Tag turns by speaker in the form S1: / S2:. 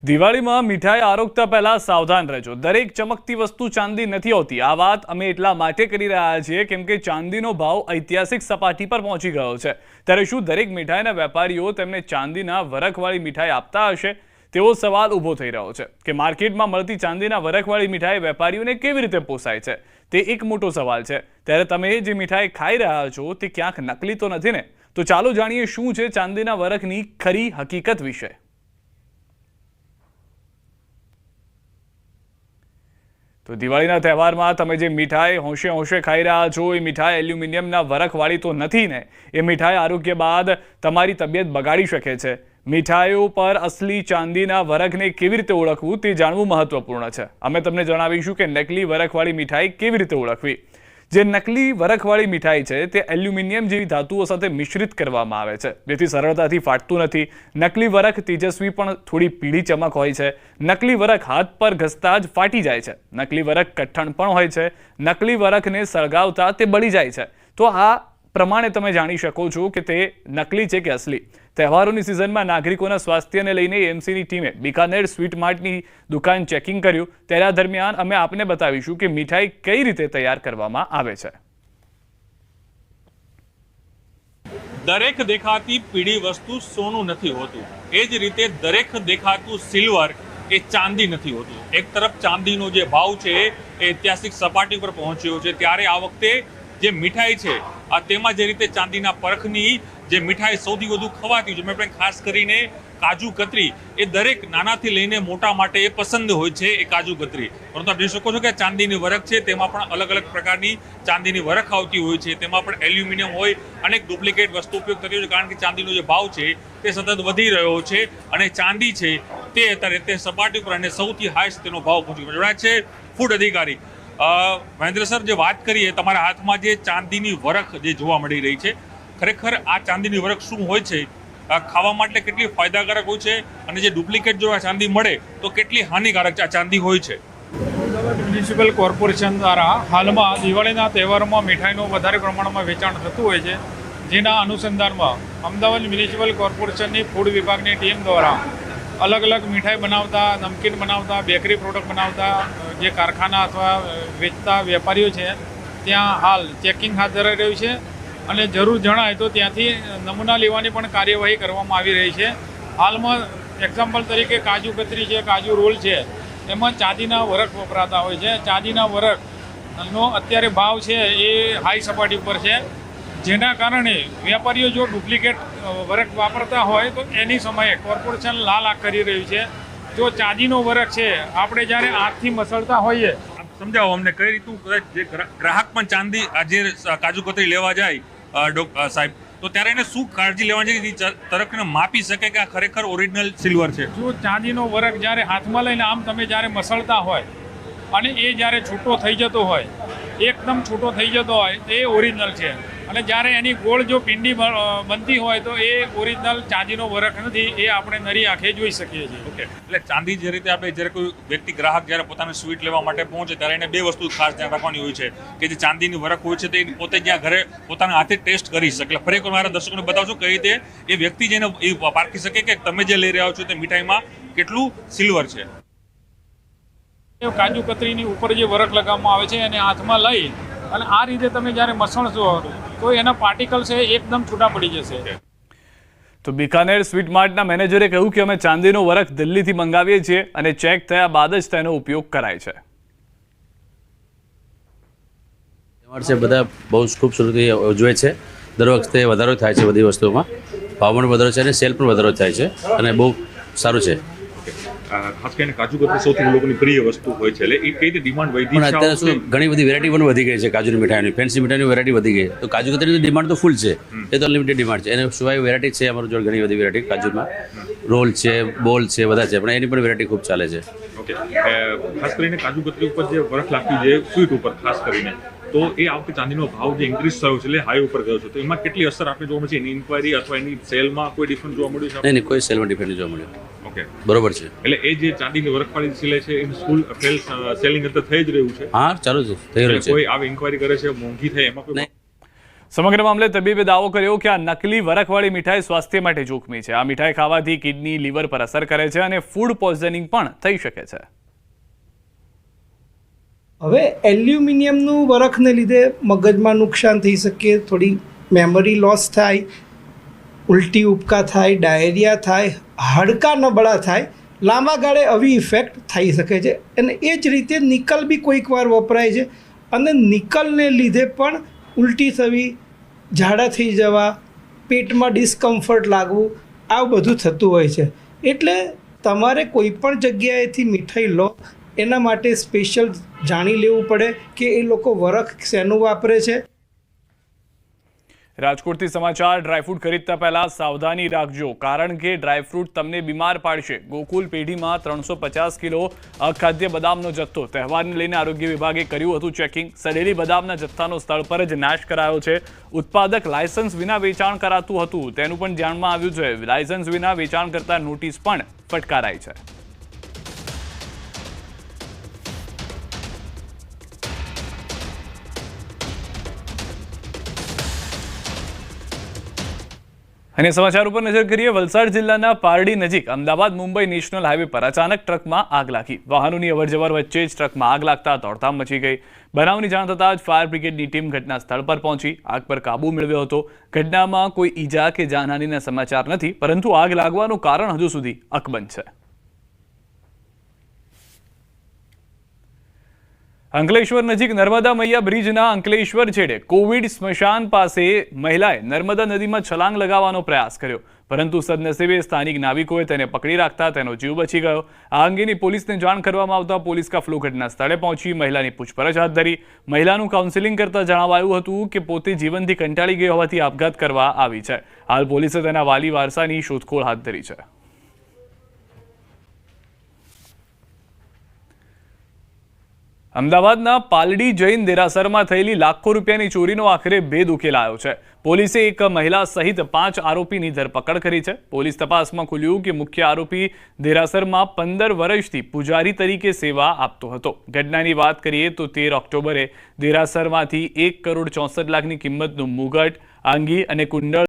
S1: દિવાળીમાં મીઠાઈ આરોગતા પહેલા સાવધાન રહેજો. દરેક ચમકતી વસ્તુ ચાંદી નથી હોતી. આ વાત અમે એટલા માટે કરી રહ્યા છીએ કેમ કે ચાંદીનો ભાવ ઐતિહાસિક સપાટી પર પહોંચી ગયો છે. ત્યારે શું દરેક મીઠાઈના વેપારીઓ તેમને ચાંદીના વરખવાળી મીઠાઈ આપતા હશે? તેવો સવાલ ઊભો થઈ રહ્યો છે કે માર્કેટમાં મળતી ચાંદીના વરખવાળી મીઠાઈ વેપારીઓને કેવી રીતે પોસાય છે? તે એક મોટો સવાલ છે. ત્યારે તમે જે મીઠાઈ ખાઈ રહ્યા છો તે ક્યાંક નકલી તો નથી ને? તો ચાલો જાણીએ શું છે ચાંદીના વરખની ખરી હકીકત વિશે. તો દિવાળીના તહેવારમાં તમે જે મીઠાઈ હોંશે હોંશે ખાઈ રહ્યા છો એ મીઠાઈ એલ્યુમિનિયમના વરખવાળી તો નથી ને? એ મીઠાઈ આરોગ્ય બાદ તમારી તબિયત બગાડી શકે છે. મીઠાઈઓ પર અસલી ચાંદીના વરખને કેવી રીતે ઓળખવું તે જાણવું મહત્વપૂર્ણ છે. અમે તમને જણાવીશું કે નકલી વરખવાળી મીઠાઈ કેવી રીતે ઓળખવી. જે નકલી વરખવાળી મીઠાઈ છે તે એલ્યુમિનિયમ જેવી ધાતુઓ સાથે મિશ્રિત કરવામાં આવે છે, જેથી સરળતાથી ફાટતું નથી. નકલી વરખ તેજસ્વી પણ થોડી પીળી ચમક હોય છે. નકલી વરખ હાથ પર ઘસતા જ ફાટી જાય છે. નકલી વરખ કઠણ પણ હોય છે. નકલી વરખને સળગાવતા તે બળી જાય છે. તો આ પ્રમાણે તમે જાણી શકો છો કે તે નકલી છે કે અસલી. તહેવારોની સિઝનમાં નાગરિકોના સ્વાસ્થ્યને લઈને એએમસીની ટીમે બિકાનેર સ્વીટ માર્ટની દુકાન ચેકિંગ કર્યું. ત્યારે આ દરમિયાન અમે આપને બતાવીશું કે મીઠાઈ કઈ રીતે તૈયાર કરવામાં આવે છે.
S2: દરેક દેખાતી પીળી વસ્તુ સોનું નથી હોતું. એ જ રીતે દરેક દેખાતું સિલ્વર એ ચાંદી નથી હોતું. એક તરફ ચાંદીનો જે ભાવ છે એ ઐતિહાસિક સપાટી પર પહોંચ્યો છે, ત્યારે આ વખતે જે મીઠાઈ છે તેમાં જે રીતે ચાંદીના પરખની જે મીઠાઈ સૌથી વધુ ખવાતી છે, મેં ખાસ કરીને કાજુ કતરી, એ દરેક નાનાથી લઈને મોટા માટે એ પસંદ હોય છે એ કાજુ કતરી. પરંતુ આપ જોઈ શકો છો કે ચાંદીની વરખ છે તેમાં પણ અલગ અલગ પ્રકારની ચાંદીની વરખ આવતી હોય છે. તેમાં પણ એલ્યુમિનિયમ હોય, અનેક ડુપ્લિકેટ વસ્તુ ઉપયોગ થતી હોય છે, કારણ કે ચાંદીનો જે ભાવ છે તે સતત વધી રહ્યો છે. અને ચાંદી છે તે અત્યારે તે સપાટી પર અને સૌથી હાઈએસ્ટ તેનો ભાવ પહોંચી ગયો છે. ફૂડ અધિકારી મહેન્દ્ર સર, જે વાત કરીએ, તમારા હાથમાં જે ચાંદીની વરખ જે જોવા મળી રહી છે, ખરેખર આ ચાંદીની વરખ શું હોય છે? ખાવા માટે કેટલી ફાયદાકારક હોય છે? અને જે ડુપ્લિકેટ જો આ ચાંદી મળે તો કેટલી હાનિકારક આ ચાંદી હોય છે?
S3: મ્યુનિસિપલ કોર્પોરેશન દ્વારા હાલમાં દિવાળીના તહેવારોમાં મીઠાઈનું વધારે પ્રમાણમાં વેચાણ થતું હોય છે. જેના અનુસંધાનમાં અમદાવાદ મ્યુનિસિપલ કોર્પોરેશનની ફૂડ વિભાગની ટીમ દ્વારા અલગ અલગ મીઠાઈ બનાવતા, નમકીન બનાવતા, બેકરી પ્રોડક્ટ બનાવતા જે કારખાના અથવા વેચતા વેપારીઓ છે ત્યાં હાલ ચેકિંગ હાથ ધરાઈ રહ્યું છે. અને જરૂર જણાય તો ત્યાંથી નમૂના લેવાની પણ કાર્યવાહી કરવામાં આવી રહી છે. હાલમાં એક્ઝામ્પલ તરીકે કાજુ કતરી છે, કાજુ રોલ છે, એમાં ચાંદીના વરખ વપરાતા હોય છે. ચાંદીના વરખનો અત્યારે ભાવ છે એ હાઈ સપાટી પર છે, જેના કારણે વેપારીઓ જો ડુપ્લિકેટ વરખ વાપરતા હોય તો એની સમયે કોર્પોરેશન લાલ આંખ કરી રહ્યું છે. જો ચાંદીનો વરખ છે આપણે જ્યારે હાથથી મસળતા હોઈએ,
S2: સમજાવો અમને કઈ રીતનું જે ગ્રાહક પણ ચાંદી આજે કાજુ કતરી લેવા જાય સાહેબ, તો ત્યારે એને શું કાળજી લેવાની છે તરફને માપી શકે કે આ ખરેખર ઓરિજિનલ સિલ્વર છે?
S3: જો ચાંદીનો વરખ જ્યારે હાથમાં લઈને આમ તમે જ્યારે મસળતા હોય અને એ જ્યારે છૂટો થઈ જતો હોય, એકદમ છૂટો થઈ જતો હોય તો એ ઓરિજિનલ છે. અને જ્યારે એની ગોળ જો પિંડી બનતી હોય તો એ ઓરિજિનલ ચાંદીનો વરખ નથી. એ આપણે નરી આંખે જોઈ શકીએ છીએ.
S2: ઓકે, એટલે ચાંદી જે રીતે આપણે જ્યારે કોઈ વ્યક્તિ ગ્રાહક જ્યારે પોતાનું સ્વીટ લેવા માટે પહોંચે ત્યારે એને બે વસ્તુ ખાસ ધ્યાન રાખવાની હોય છે કે જે ચાંદીની વરખ હોય છે તે પોતે જ્યાં ઘરે પોતાના હાથે ટેસ્ટ કરી શકે. એટલે ફરી મારા દર્શકોને બતાવશો કઈ રીતે એ વ્યક્તિ જેને એ પારખી શકે કે તમે જે લઈ રહ્યા છો તે મીઠાઈમાં કેટલું સિલ્વર છે.
S3: કાજુ કતરીની ઉપર જે વરખ લગાવવામાં આવે છે એને હાથમાં લઈ અને આ રીતે તમે જ્યારે મસળશો તો એના પાર્ટિકલ છે એકદમ છૂટા પડી જશે.
S1: તો બિકાનેર સ્વીટ માર્ટના મેનેજરે કહ્યું કે અમે ચાંદીનો વરખ દિલ્હીથી મંગાવીએ છીએ અને ચેક થયા બાદ જ તેનો ઉપયોગ કરાય છે.
S4: બધા બહુ ખૂબસૂરતી ઉજવે છે. દર વખતે વધારો થાય છે બધી વસ્તુઓમાં. ભાવ પણ વધારો છે અને સેલ પણ વધારો થાય છે અને બહુ સારું છે.
S2: ખાસ કરીને કાજુ કતરી સૌથી લોકોની પ્રિય વસ્તુ હોય છે, એટલે એ કઈ રીતે ડિમાન્ડ વધી
S4: છે? અત્યારે શું ઘણી બધી વેરાયટી પણ વધી ગઈ છે. કાજુની મીઠાઈની, ફેન્સી મીઠાઈની વેરાયટી વધી ગઈ. તો કાજુ કતરીની ડિમાન્ડ તો ફૂલ છે, એ તો અનલિમિટેડ ડિમાન્ડ છે. એને સિવાય વેરાયટી છે અમારું જોડે ઘણી બધી વેરાયટી. કાજુમાં રોલ છે, બોલ છે, બધા છે, પણ એની પણ વેરાયટી ખૂબ ચાલે છે.
S2: ઓકે, ખાસ કરીને કાજુ કતરી ઉપર જે વરખ લાગતી છે સ્વીટ ઉપર ખાસ કરીને, તો એ આ વખતે ચાંદીનો ભાવ જે ઇન્ક્રીઝ થયો છે એટલે હાઈ ઉપર ગયો છે, તો એમાં કેટલી અસર આપણે જોવા મળે છે? એની ઇન્ક્વાયરી અથવા એની સેલમાં કોઈ ડિફરન્સ જોવા મળ્યું છે?
S4: નહીં, કોઈ સેલમાં ડિફરન્સ જોવા મળ્યું.
S2: ઓકે,
S4: બરોબર છે.
S2: એટલે એ જે ચાંદીની વરખવાળી સિલાઈ છે એનું ફૂલ સેલિંગ અંદર થઈ જ રહ્યું છે?
S4: હા, ચાલુ છે, થઈ રહ્યું છે.
S2: કોઈ આવી ઇન્ક્વાયરી કરે છે મોંઘી થાય એમાં કોઈ?
S1: સમગ્ર મામલે તબીબે દાવો કર્યો કે આ નકલી વરખવાળી મીઠાઈ સ્વાસ્થ્ય માટે જોખમી છે. આ મીઠાઈ ખાવાથી કિડની, લીવર પર અસર કરે છે અને ફૂડ પોઈઝનિંગ પણ થઈ શકે છે.
S5: હવે એલ્યુમિનિયમનું વરખને લીધે મગજમાં નુકસાન થઈ શકે, થોડી મેમરી લોસ થાય, ઉલટી ઉપકા થાય, ડાયરિયા થાય, હાડકાં નબળા થાય, લાંબા ગાળે આવી ઇફેક્ટ થઈ શકે છે. અને એ જ રીતે નિકલ બી કોઈક વાર વપરાય છે અને નિકલને લીધે પણ ઉલટી થવી, ઝાડા થઈ જવા, પેટમાં ડિસ્કમ્ફર્ટ લાગવું, આ બધું થતું હોય છે. એટલે તમારે કોઈ પણ જગ્યાએથી મીઠાઈ લો એના માટે સ્પેશિયલ જાણી લેવું પડે કે એ લોકો વરખ શેનું વાપરે છે.
S1: રાજકોટથી સમાચાર. ડ્રાયફ્રૂટ ખરીદતા પહેલા સાવધાની રાખજો, કારણ કે ડ્રાયફ્રૂટ તમને બીમાર પાડશે. ગોકુલ પેઢીમાં 350 કિલો અખાદ્ય બદામનો જથ્થો. તહેવારને લઈને આરોગ્ય વિભાગે કર્યું હતું ચેકિંગ. સડેલી બદામના જથ્થાનો સ્થળ પર જ નાશ કરાયો છે. ઉત્પાદક લાયસન્સ વિના વેચાણ કરાતું હતું તેનું પણ જાણમાં આવ્યું છે. લાયસન્સ વિના વેચાણ કરતા નોટિસ પણ ફટકારાઈ છે. અને સમાચાર ઉપર નજર કરીએ. વલસાડ જિલ્લાના પારડી નજીક અમદાવાદ મુંબઈ નેશનલ હાઈવે પર અચાનક ટ્રકમાં આગ લાગી. વાહનોની અવરજવર વચ્ચે જ ટ્રકમાં આગ લાગતા દોડધામ મચી ગઈ. બનાવની જાણ થતાં જ ફાયર બ્રિગેડની ટીમ ઘટના સ્થળ પર પહોંચી આગ પર કાબુ મેળવ્યો હતો. ઘટનામાં કોઈ ઈજા કે જાનહાનિના સમાચાર નથી, પરંતુ આગ લાગવાનું કારણ હજુ સુધી અકબંધ છે. અંકલેશ્વર નજીક નર્મદા મૈયા બ્રિજના અંકલેશ્વર છેડે કોવિડ સ્મશાન પાસે મહિલાએ નર્મદા નદીમાં છલાંગ લગાવવાનો પ્રયાસ કર્યો, પરંતુ સદનસીબે સ્થાનિક નાવિકોએ તેને પકડી રાખતા તેનો જીવ બચી ગયો. આ અંગેની પોલીસને જાણ કરવામાં આવતા પોલીસ કાફલો ઘટના સ્થળે પહોંચી મહિલાની પૂછપરછ હાથ ધરી. મહિલાનું કાઉન્સેલિંગ કરતા જણાવાયું હતું કે પોતે જીવનથી કંટાળી ગઈ હોવાથી આપઘાત કરવા આવી છે. હાલ પોલીસે તેના વાલી વારસાની શોધખોળ હાથ ધરી છે. અમદાવાદના પાલડી જૈન દેરાસરમાં થયેલી લાખો રૂપિયાની ચોરીનો આખરે ભેદ ઉકેલાયો છે. પોલીસે એક મહિલા સહિત 5 આરોપીની ધરપકડ કરી છે. પોલીસ તપાસમાં ખુલ્યું કે મુખ્ય આરોપી દેરાસરમાં 15 વર્ષથી પૂજારી તરીકે સેવા આપતો હતો. ઘટનાની વાત કરીએ તો 13 ઓક્ટોબરે દેરાસરમાંથી 1 કરોડ 64 લાખની કિંમતનું મુગટ, આંગી અને કુંડળ